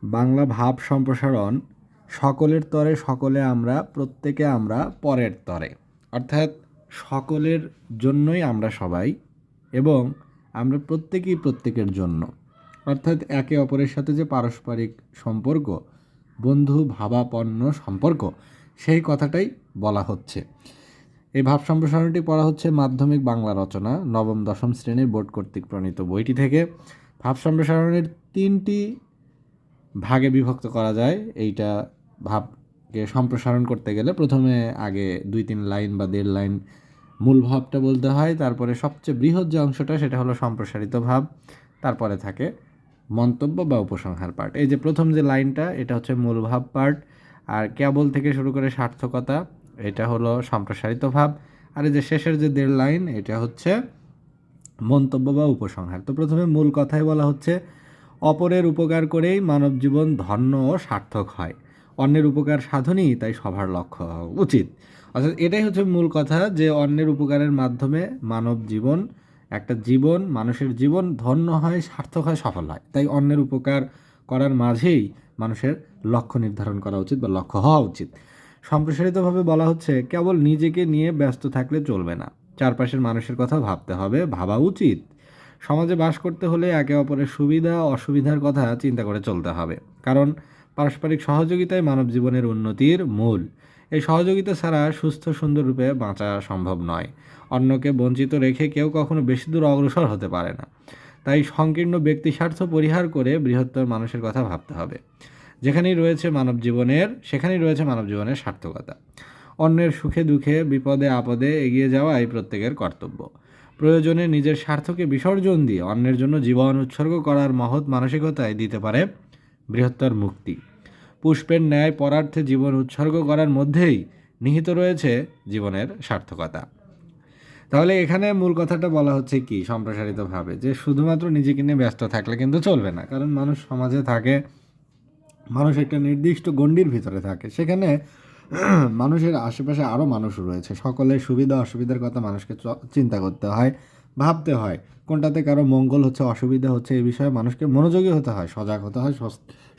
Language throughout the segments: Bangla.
বাংলা ভাব সম্প্রসারণ সকলের তরে সকলে আমরা, প্রত্যেকে আমরা, পরের তরে। অর্থাৎ সকলের জন্যই আমরা সবাই এবং আমরা প্রত্যেকেই প্রত্যেকের জন্য। অর্থাৎ একে অপরের সাথে যে পারস্পরিক সম্পর্ক, বন্ধু ভাবাপন্ন সম্পর্ক, সেই কথাটাই বলা হচ্ছে। এই ভাব সম্প্রসারণটি পড়া হচ্ছে মাধ্যমিক বাংলা রচনা নবম দশম শ্রেণীর বোর্ড কর্তৃক প্রণীত বইটি থেকে। ভাব সম্প্রসারণের 3টি ভাগে বিভক্ত করা যায়। এইটা ভাবকে সম্প্রসারণ করতে গেলে প্রথমে আগে 2-3 লাইন বা 1.5 লাইন মূল ভাবটা বলতে হয়, তারপরে সবচেয়ে বৃহৎ যে অংশটা সেটা হলো সম্প্রসারিত ভাব, তারপরে থাকে মন্তব্য বা উপসংহার পার্ট। এই যে প্রথম যে লাইনটা এটা হচ্ছে মূল ভাব পার্ট, আর কেবল থেকে শুরু করে সার্থকতা এটা হলো সম্প্রসারিত ভাব, আর এই যে শেষের যে 1.5 লাইন এটা হচ্ছে মন্তব্য বা উপসংহার। তো প্রথমে মূল কথায় বলা হচ্ছে, অপরের উপকার করেই মানব জীবন ধন্য ও সার্থক হয়, অন্যের উপকার সাধনই তাই সবার লক্ষ্য হওয়া উচিত। অর্থাৎ এটাই হচ্ছে মূল কথা, যে অন্যের উপকারের মাধ্যমে মানব জীবন, একটা জীবন, মানুষের জীবন ধন্য হয়, সার্থক হয়, সফল হয়। তাই অন্যের উপকার করার মাঝেই মানুষের লক্ষ্য নির্ধারণ করা উচিত বা লক্ষ্য হওয়া উচিত। সম্প্রসারিতভাবে বলা হচ্ছে, কেবল নিজেকে নিয়ে ব্যস্ত থাকলে চলবে না, চারপাশের মানুষের কথা ভাবতে হবে, ভাবা উচিত। সমাজে বাস করতে হলে একে অপরের সুবিধা অসুবিধার কথা চিন্তা করে চলতে হবে, কারণ পারস্পরিক সহযোগিতাই মানব জীবনের উন্নতির মূল। এই সহযোগিতা ছাড়া সুস্থ সুন্দর রূপে বাঁচা সম্ভব নয়। অন্যকে বঞ্চিত রেখে কেউ কখনো বেশি দূর অগ্রসর হতে পারে না। তাই সংকীর্ণ ব্যক্তি স্বার্থ পরিহার করে বৃহত্তর মানুষের কথা ভাবতে হবে। যেখানেই রয়েছে মানব জীবনের, সেখানেই রয়েছে মানব জীবনের সার্থকতা। অন্যের সুখে দুঃখে বিপদে আপদে এগিয়ে যাওয়া এই প্রত্যেকের কর্তব্য। প্রয়োজনে নিজের স্বার্থকে বিসর্জন দিয়ে অন্যের জন্য জীবন উৎসর্গ করার মহৎ মানসিকতায় দিতে পারে বৃহত্তর মুক্তি। পুষ্পের ন্যায় পরার্থে জীবন উৎসর্গ করার মধ্যেই নিহিত রয়েছে জীবনের সার্থকতা। তাহলে এখানে মূল কথাটা বলা হচ্ছে কি সম্প্রসারিতভাবে, যে শুধুমাত্র নিজেকে নিয়ে ব্যস্ত থাকলে কিন্তু চলবে না, কারণ মানুষ সমাজে থাকে, মানুষ একটা নির্দিষ্ট গণ্ডির ভিতরে থাকে, সেখানে মানুষের আশেপাশে আরও মানুষ রয়েছে, সকলের সুবিধা অসুবিধার কথা মানুষকে চিন্তা করতে হয়, ভাবতে হয়, কোনটাতে কারো মঙ্গল হচ্ছে অসুবিধা হচ্ছে এই বিষয়ে মানুষকে মনোযোগী হতে হয়, সজাগ হতে হয়,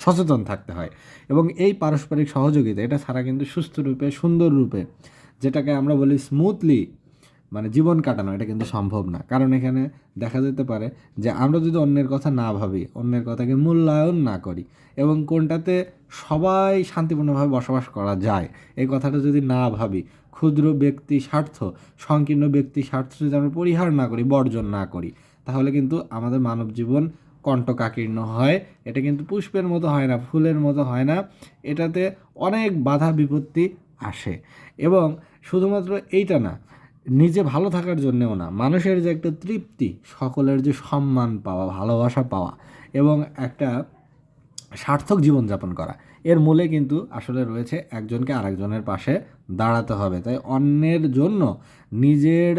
সচেতন থাকতে হয়। এবং এই পারস্পরিক সহযোগিতা এটা ছাড়া কিন্তু সুস্থ রূপে সুন্দর রূপে, যেটাকে আমরা বলি স্মুথলি মানে জীবন কাটানো, এটা কিন্তু সম্ভব না। কারণ এখানে দেখা যেতে পারে যে আমরা যদি অন্যের কথা না ভাবি, অন্যের কথাকে মূল্যায়ন না করি, এবং কোনটাতে সবাই শান্তিপূর্ণভাবে বসবাস করা যায় এই কথাটা যদি না ভাবি, ক্ষুদ্র ব্যক্তি স্বার্থ, সংকীর্ণ ব্যক্তি স্বার্থ যদি আমরা পরিহার না করি, বর্জন না করি, তাহলে কিন্তু আমাদের মানব জীবন কণ্টকাকীর্ণ হয়। এটা কিন্তু পুষ্পের মতো হয় না, ফুলের মতো হয় না, এটাতে অনেক বাধা বিপত্তি আসে। এবং শুধুমাত্র এইটা না, নিজে ভালো থাকার জন্যেও না, মানুষের যে একটা তৃপ্তি, সকলের যে সম্মান পাওয়া, ভালোবাসা পাওয়া এবং একটা সার্থক জীবনযাপন করা, এর মূলে কিন্তু আসলে রয়েছে একজনকে আরেকজনের পাশে দাঁড়াতে হবে। তাই অন্যের জন্য নিজের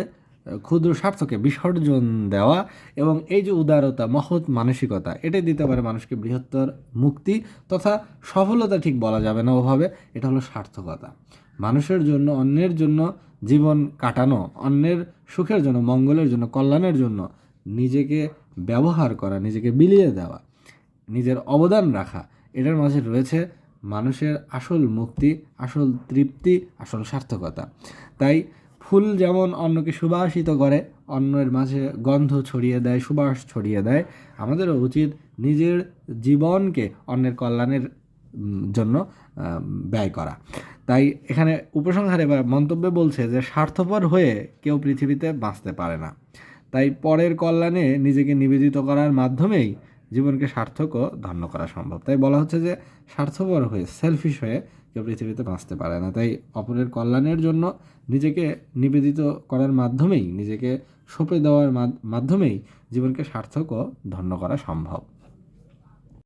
ক্ষুদ্র স্বার্থকে বিসর্জন দেওয়া এবং এই যে উদারতা, মহৎ মানসিকতা, এটাই দিতে পারে মানুষকে বৃহত্তর মুক্তি তথা সফলতা। ঠিক বলা যাবে না ওভাবে, এটা হলো সার্থকতা। মানুষের জন্য, অন্যের জন্য জীবন কাটানো, অন্যের সুখের জন্য, মঙ্গলের জন্য, কল্যাণের জন্য নিজেকে ব্যবহার করা, নিজেকে বিলিয়ে দেওয়া, নিজের অবদান রাখা, এটার মাঝে রয়েছে মানুষের আসল মুক্তি, আসল তৃপ্তি, আসল সার্থকতা। তাই ফুল যেমন অন্যকে সুবাসিত করে, অন্যের মাঝে গন্ধ ছড়িয়ে দেয়, সুবাস ছড়িয়ে দেয়, আমাদেরও উচিত নিজের জীবনকে অন্যের কল্যাণের জন্য ব্যয় করা। তাই এখানে উপসংহারে বা মন্তব্যে বলছে যে স্বার্থপর হয়ে কেউ পৃথিবীতে বাঁচতে পারে না। তাই পরের কল্যাণে নিজেকে নিবেদিত করার মাধ্যমেই জীবনকে সার্থক ও ধন্য করা সম্ভব। তাই বলা হচ্ছে যে স্বার্থপর হয়ে, সেলফিশ হয়ে কেউ পৃথিবীতে বাঁচতে পারে না। তাই অপরের কল্যাণের জন্য নিজেকে নিবেদিত করার মাধ্যমেই, নিজেকে সঁপে দেওয়ার মাধ্যমেই জীবনকে সার্থক ও ধন্য করা সম্ভব।